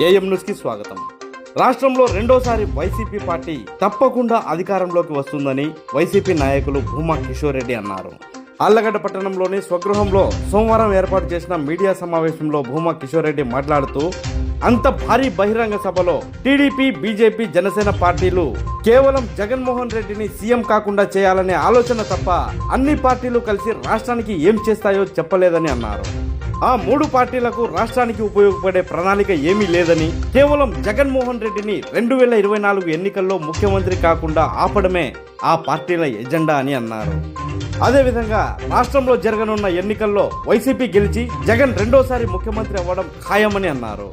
AM న్యూస్కి స్వాగతం. రాష్ట్రంలో రెండోసారి వైసీపీ పార్టీ తప్పకుండా అధికారంలోకి వస్తుందని వైసీపీ నాయకులు భూమా కిషోర్ రెడ్డి అన్నారు. ఆళ్లగడ్డ పట్టణంలోని స్వగృహంలో సోమవారం ఏర్పాటు చేసిన మీడియా సమావేశంలో భూమా కిషోర్ రెడ్డి మాట్లాడుతూ, అంత భారీ బహిరంగ సభలో టీడీపీ, బీజేపీ, జనసేన పార్టీలు కేవలం జగన్మోహన్ రెడ్డిని సీఎం కాకుండా చేయాలనే ఆలోచన తప్ప అన్ని పార్టీలు కలిసి రాష్ట్రానికి ఏం చేస్తాయో చెప్పలేదని అన్నారు. ఆ మూడు పార్టీలకు రాష్ట్రానికి ఉపయోగపడే ప్రణాళిక ఏమీ లేదని, కేవలం జగన్మోహన్ రెడ్డిని 2024 ఎన్నికల్లో ముఖ్యమంత్రి కాకుండా ఆపడమే ఆ పార్టీల ఎజెండా అని అన్నారు. అదేవిధంగా రాష్ట్రంలో జరగనున్న ఎన్నికల్లో వైసీపీ గెలిచి జగన్ రెండోసారి ముఖ్యమంత్రి అవ్వడం ఖాయమని అన్నారు.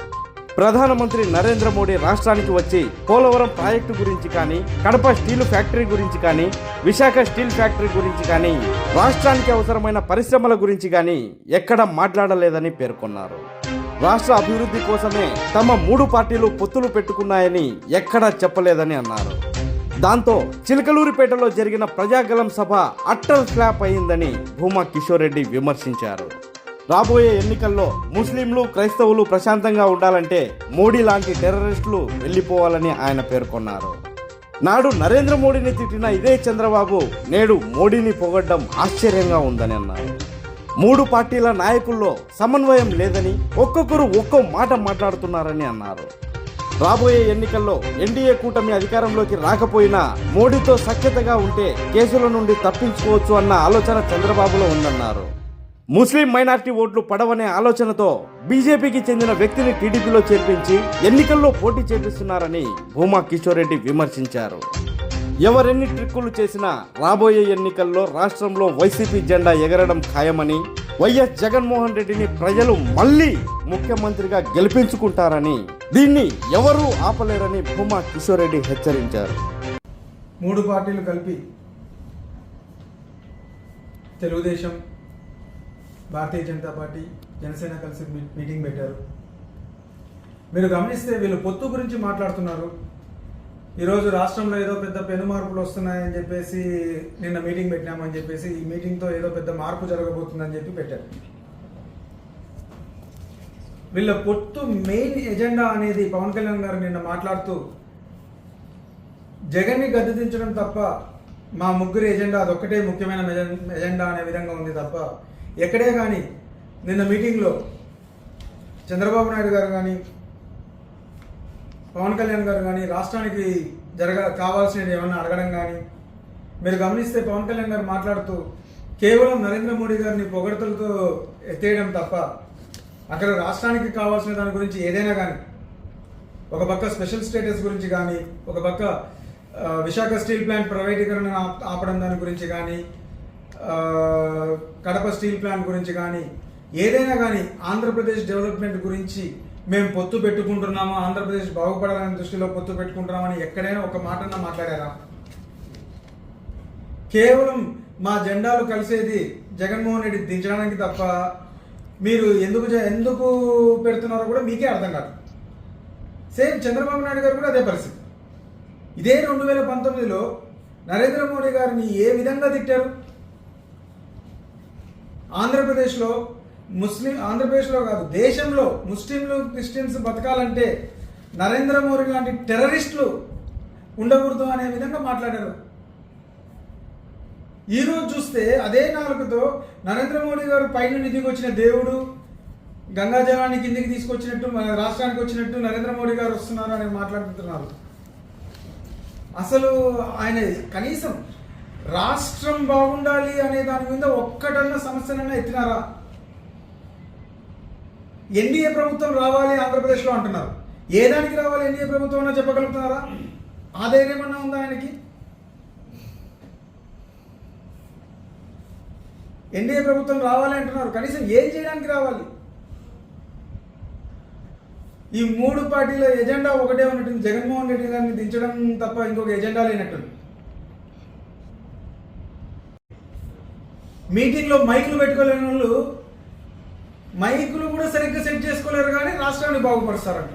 ప్రధానమంత్రి నరేంద్ర మోడీ రాష్ట్రానికి వచ్చి పోలవరం ప్రాజెక్టు గురించి కానీ, కడప స్టీల్ ఫ్యాక్టరీ గురించి కానీ, విశాఖ స్టీల్ ఫ్యాక్టరీ గురించి కానీ, రాష్ట్రానికి అవసరమైన పరిశ్రమల గురించి కానీ ఎక్కడ మాట్లాడలేదని పేర్కొన్నారు. రాష్ట్ర అభివృద్ధి కోసమే తమ మూడు పార్టీలు పొత్తులు పెట్టుకున్నాయని ఎక్కడా చెప్పలేదని అన్నారు. దాంతో చిలకలూరిపేటలో జరిగిన ప్రజాగలం సభ అట్టర్ ఫ్లాప్ అయిందని భూమా కిషోర్ రెడ్డి విమర్శించారు. రాబోయే ఎన్నికల్లో ముస్లింలు, క్రైస్తవులు ప్రశాంతంగా ఉండాలంటే మోడీ లాంటి టెర్రరిస్టులు వెళ్లిపోవాలని ఆయన పేర్కొన్నారు. నాడు నరేంద్ర మోడీని తిట్టిన ఇదే చంద్రబాబు నేడు మోడీని పొగడ్డం ఆశ్చర్యంగా ఉందని అన్నారు. మూడు పార్టీల నాయకుల్లో సమన్వయం లేదని, ఒక్కొక్కరు ఒక్కో మాట మాట్లాడుతున్నారని అన్నారు. రాబోయే ఎన్నికల్లో ఎన్డీఏ కూటమి అధికారంలోకి రాకపోయినా మోడీతో సఖ్యతగా ఉంటే కేసుల నుండి తప్పించుకోవచ్చు అన్న ఆలోచన చంద్రబాబులో ఉందన్నారు. ముస్లిం మైనార్టీ ఓట్లు పడవనే ఆలోచనతో బీజేపీకి చెందిన వ్యక్తిని టీడీపీలో చేర్పించి ఎన్నికల్లో పోటీ చేపిస్తున్నారని భూమా కిషోర్ రెడ్డి విమర్శించారు. ఎవరెన్ని ట్రిక్కులు చేసినా రాబోయే ఎన్నికల్లో రాష్ట్రంలో వైసీపీ జెండా ఎగరడం ఖాయమని, వైఎస్ జగన్మోహన్ రెడ్డిని ప్రజలు మళ్లీ ముఖ్యమంత్రిగా గెలిపించుకుంటారని, దీన్ని ఎవరూ ఆపలేరని భూమా కిషోర్ రెడ్డి హెచ్చరించారు. మూడు పార్టీలు కలిపి తెలుగుదేశం, భారతీయ జనతా పార్టీ, జనసేన కలిసి మీటింగ్ పెట్టారు. మీరు గమనిస్తే వీళ్ళు పొత్తు గురించి మాట్లాడుతున్నారు. ఈరోజు రాష్ట్రంలో ఏదో పెద్ద పెను మార్పులు వస్తున్నాయని చెప్పేసి నిన్న మీటింగ్ పెట్టినామని చెప్పేసి, ఈ మీటింగ్తో ఏదో పెద్ద మార్పు జరగబోతుందని చెప్పి పెట్టారు. వీళ్ళ పొత్తు మెయిన్ ఎజెండా అనేది పవన్ కళ్యాణ్ గారు నిన్న మాట్లాడుతూ జగన్ని గద్దె దించడం తప్ప మా ముగ్గురు ఎజెండా అదొక్కటే ముఖ్యమైన ఎజెండా అనే విధంగా ఉంది తప్ప ఎక్కడే కానీ నిన్న మీటింగ్లో చంద్రబాబు నాయుడు గారు కానీ, పవన్ కళ్యాణ్ గారు కానీ రాష్ట్రానికి కావాల్సినవి ఏమన్నా అడగడం కానీ, మీరు గమనిస్తే పవన్ కళ్యాణ్ గారు మాట్లాడుతూ కేవలం నరేంద్ర మోడీ గారిని పొగడతలతో ఎత్తేయడం తప్ప అక్కడ రాష్ట్రానికి కావాల్సిన దాని గురించి ఏదైనా కానీ, ఒక పక్క స్పెషల్ స్టేటస్ గురించి కానీ, ఒక పక్క విశాఖ స్టీల్ ప్లాంట్ ప్రైవేటీకరణ ఆపడం దాని గురించి కానీ, కడప స్టీల్ ప్లాంట్ గురించి కానీ, ఏదైనా కానీ ఆంధ్రప్రదేశ్ డెవలప్మెంట్ గురించి మేము పొత్తు పెట్టుకుంటున్నాము, ఆంధ్రప్రదేశ్ బాగుపడాలనే దృష్టిలో పొత్తు పెట్టుకుంటున్నామని ఎక్కడైనా ఒక మాటన్నా మాట్లాడారా? కేవలం మా జెండాలు కలిసేది జగన్మోహన్ రెడ్డి దించడానికి తప్ప మీరు ఎందుకు పెడుతున్నారో కూడా మీకే అర్థం కాదు. సేమ్ చంద్రబాబు నాయుడు గారు కూడా అదే పరిస్థితి. ఇదే 2019లో నరేంద్ర మోడీ గారిని ఏ విధంగా తిట్టారు? ఆంధ్రప్రదేశ్లో కాదు, దేశంలో ముస్లింలు, క్రిస్టియన్స్ బతకాలంటే నరేంద్ర మోడీ లాంటి టెర్రరిస్టులు ఉండకూడదు అనే విధంగా మాట్లాడారు. ఈరోజు చూస్తే అదే నాలుగుతో నరేంద్ర మోడీ గారు పైన నిధికి వచ్చిన దేవుడు, గంగా జలాన్ని కిందికి తీసుకొచ్చినట్టు, మన రాష్ట్రానికి వచ్చినట్టు నరేంద్ర మోడీ గారు వస్తున్నారు అని మాట్లాడుతున్నారు. అసలు ఆయన కనీసం రాష్ట్రం బాగుండాలి అనే దాని మీద ఒక్కటన్నా సమస్యనన్నా ఎత్తినారా? ఎన్డీఏ ప్రభుత్వం రావాలి ఆంధ్రప్రదేశ్లో అంటున్నారు. ఏ దానికి రావాలి ఎన్డీఏ ప్రభుత్వం అన్నా చెప్పగలుగుతున్నారా? ఆ ధైర్యం అన్నా ఉందా ఆయనకి? ఎన్డీఏ ప్రభుత్వం రావాలి అంటున్నారు, కనీసం ఏం చేయడానికి రావాలి? ఈ మూడు పార్టీల ఎజెండా ఒకటే ఉన్నట్టుంది, జగన్మోహన్ రెడ్డి గారిని దించడం తప్ప ఇంకొక ఎజెండా లేనట్టుంది. మీటింగ్లో మైకులు పెట్టుకోలేని వాళ్ళు మైకులు కూడా సరిగ్గా సెట్ చేసుకోలేరు కానీ రాష్ట్రాన్ని బాగుపరుస్తారంట.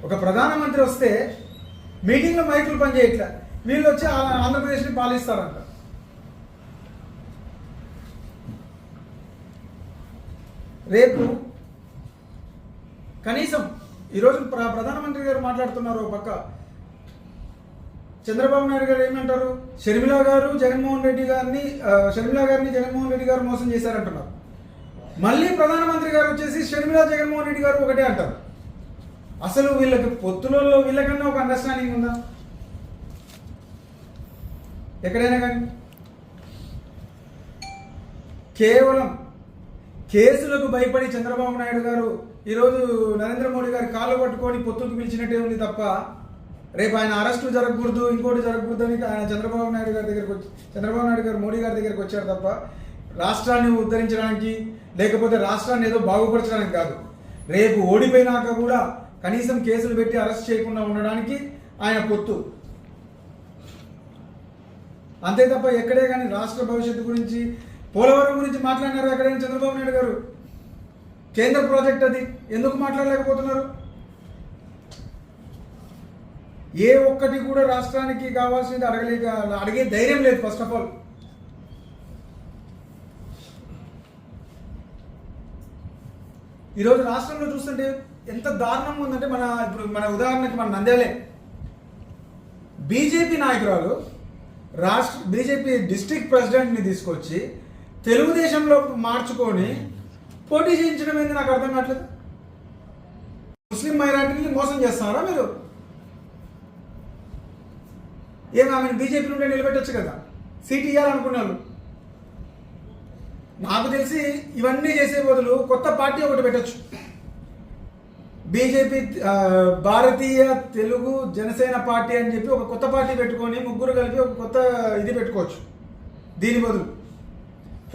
ఒక ప్రధానమంత్రి వస్తే మీటింగ్లో మైకులు పనిచేయట్లే, వీళ్ళు వచ్చి ఆంధ్రప్రదేశ్ని పాలిస్తారంట. రేపు కనీసం ఈరోజు ప్రధానమంత్రి గారు మాట్లాడుతున్నారు ఒక పక్క, చంద్రబాబు నాయుడు గారు ఏమంటారు, షర్మిల గారిని జగన్మోహన్ రెడ్డి గారు మోసం చేశారంటున్నారు. మళ్ళీ ప్రధానమంత్రి గారు వచ్చేసి షర్మిల జగన్మోహన్ రెడ్డి గారు ఒకటే అంటారు. అసలు వీళ్ళకి పొత్తులలో వీళ్ళకన్నా ఒక అండర్స్టాండింగ్ ఉందా ఎక్కడైనా కానీ? కేవలం కేసులకు భయపడి చంద్రబాబు నాయుడు గారు ఈరోజు నరేంద్ర మోడీ గారి కాళ్ళు పట్టుకొని పొత్తుకు పిలిచినట్టే ఉంది తప్ప, రేపు ఆయన అరెస్టు జరగకూడదు, ఇంకోటి జరగకూడదు అని ఆయన చంద్రబాబు నాయుడు గారు మోడీ గారి దగ్గరికి వచ్చారు తప్ప రాష్ట్రాన్ని ఉద్ధరించడానికి, లేకపోతే రాష్ట్రాన్ని ఏదో బాగుపరచడానికి కాదు. రేపు ఓడిపోయినాక కూడా కనీసం కేసులు పెట్టి అరెస్ట్ చేయకుండా ఉండడానికి ఆయన పొత్తు. అంతే తప్ప ఎక్కడే కానీ రాష్ట్ర భవిష్యత్తు గురించి, పోలవరం గురించి మాట్లాడినారు ఎక్కడైనా చంద్రబాబు నాయుడు గారు? కేంద్ర ప్రాజెక్ట్ అది, ఎందుకు మాట్లాడలేకపోతున్నారు? ఏ ఒక్కటి కూడా రాష్ట్రానికి కావాల్సింది అడిగే ధైర్యం లేదు. ఫస్ట్ ఆఫ్ ఆల్ ఈరోజు రాష్ట్రంలో చూస్తుంటే ఎంత దారుణంగా ఉందంటే, ఇప్పుడు మన ఉదాహరణకి మన నంద్యాలే బీజేపీ నాయకురాలు బీజేపీ డిస్ట్రిక్ట్ ప్రెసిడెంట్ని తీసుకొచ్చి తెలుగుదేశంలో మార్చుకొని పోటీ చేయించడం ఏంది నాకు అర్థం కావట్లేదు. ముస్లిం మైనారిటీని మోసం చేస్తున్నారా మీరు? ఆమెను బీజేపీ నుండి నిలబెట్టచ్చు కదా, సీట్ ఇవ్వాలనుకున్నారు. నాకు తెలిసి ఇవన్నీ చేసే బదులు కొత్త పార్టీ ఒకటి పెట్టచ్చు. బీజేపీ భారతీయ తెలుగు జనసేన పార్టీ అని చెప్పి ఒక కొత్త పార్టీ పెట్టుకొని ముగ్గురు కలిపి ఒక కొత్త ఇది పెట్టుకోవచ్చు. దీని బదులు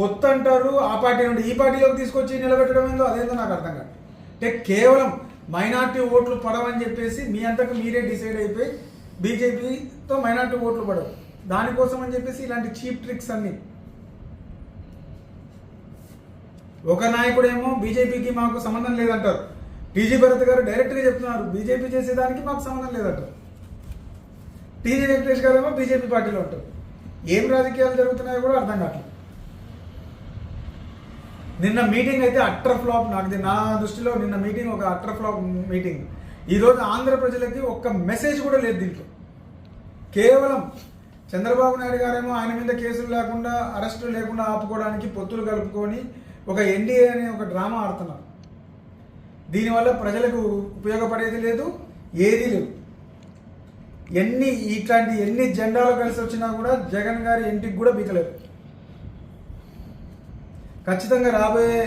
పొత్తు అంటారు, ఆ పార్టీ నుండి ఈ పార్టీలోకి తీసుకొచ్చి నిలబెట్టడం ఏందో అదేందో నాకు అర్థం కాదు. అంటే కేవలం మైనార్టీ ఓట్లు పడవని చెప్పేసి మీ అంతకు మీరే డిసైడ్ అయిపోయి బీజేపీతో మైనార్టీ ఓట్లు పడవు, దానికోసం అని చెప్పేసి ఇలాంటి చీప్ ట్రిక్స్ అన్ని. ఒక నాయకుడేమో బీజేపీకి మాకు సంబంధం లేదంటారు, టీజీ భరత్ గారు డైరెక్ట్గా చెప్తున్నారు బీజేపీ చేసేదానికి మాకు సంబంధం లేదంటారు. టీజీ వెంకటేష్ గారు ఏమో బీజేపీ పార్టీలో ఉంటారు. ఏం రాజకీయాలు జరుగుతున్నాయో కూడా అర్థం కావట్లేదు. నిన్న మీటింగ్ అయితే అట్టర్ ఫ్లాప్. నా దృష్టిలో నిన్న మీటింగ్ ఒక అట్టర్ ఫ్లాప్ మీటింగ్. ఈరోజు ఆంధ్ర ప్రజలకి ఒక్క మెసేజ్ కూడా లేదు దీంట్లో. కేవలం చంద్రబాబు నాయుడు గారేమో ఆయన మీద కేసులు లేకుండా, అరెస్టులు లేకుండా ఆపుకోవడానికి పొత్తులు కలుపుకొని ఒక ఎన్డీఏ అనే ఒక డ్రామా ఆడుతున్నారు. దీనివల్ల ప్రజలకు ఉపయోగపడేది లేదు, ఏదీ లేదు. ఎన్ని జెండాలు కలిసి వచ్చినా కూడా జగన్ గారి ఇంటికి కూడా బీకలేదు. ఖచ్చితంగా రాబోయే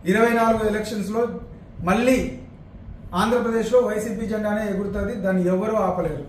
24 ఎలక్షన్స్లో మళ్ళీ ఆంధ్రప్రదేశ్లో వైసీపీ జెండానే ఎగురుతుంది, దాన్ని ఎవరూ ఆపలేరు.